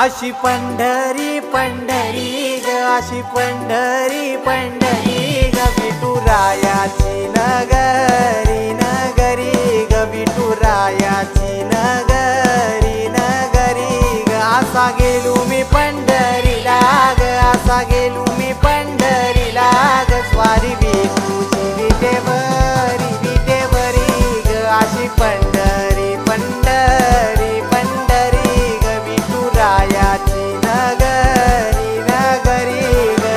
अशी पंढरी पंढरी ग अशी पंढरी पंढरी ग विठुरायाची नगरी नगरी ग विठुरायाची नगरी नगरी ग असा गेलो मी पंढरीला ग असा गेलो मी पंढरीला ग स्वारी विठूची विटेवरी ग अशी पंढरी पंढरी पंढरी ग विठुरायाची नगरी नगरी ग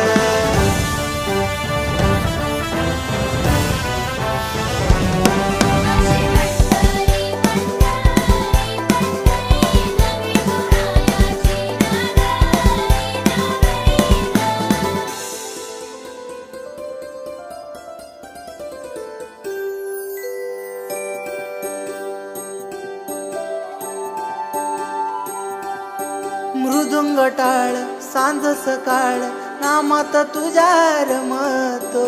मृदुंग टाळ सांज सकाळ नामात तुझ्या रमतो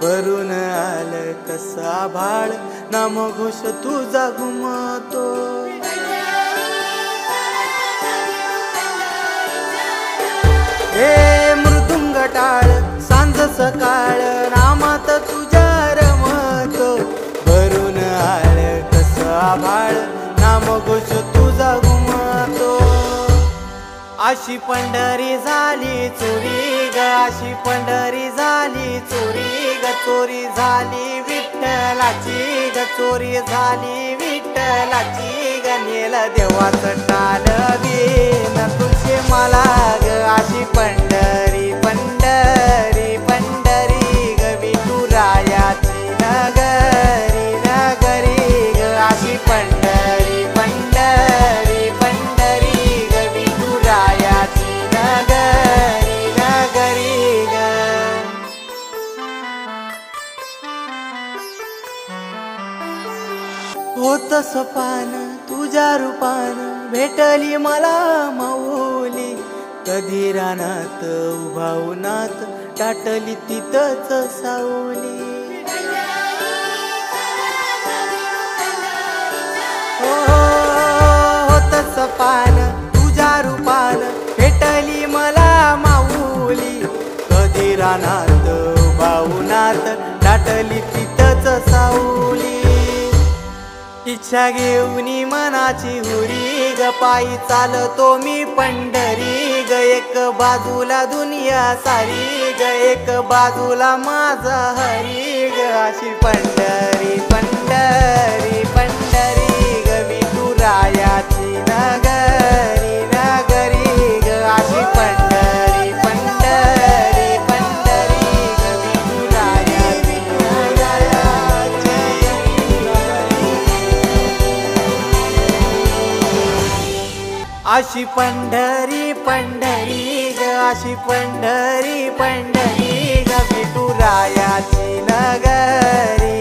भरून आलं कसा भाळ नाम घोष तुझा घुमतो हे मृदुंग टाळ सांज सकाळ नामात तुझ्या रमतो भरून आलं कसा भाळ नाम घोष तुझा घुमतो अशी पंढरी झाली चोरी ग अशी पंढरी झाली चोरी ग चोरी झाली विठ्ठलाची ग चोरी झाली विठ्ठलाची ग नेल देवाचं टाळ बिन तुझे मला ग अशी पंढरी पंढरी पंढरी ग विठुरायाची नगरी नगरी ग अशी पंढरी पंढरी पंढरी ग विठुरायाची नगरी नगरी ग होत सपान तुझ्या रूपान भेटली मला माऊली कधी रानात उभा उन्हात टाटली तिथंच सावली होत सपान तुझ्या रूपान भेटली मला माऊली कधी रानात उभा उन्हात टाटली तिथंच सावली इच्छा घेऊन मनाची हुरी ग पायी चालतो मी पंढरी ग एक बाजूला दुनिया सारी ग एक बाजूला माझा हरी ग अशी पंढरी पंढरी पंढरी ग विठुरायाची नगरी नगरी ग अशी पंढरी पंढरी पंढरी ग विठुरायाची अशी पंढरी पंढरी ग अशी पंढरी पंढरी ग विठुरायाची नगरी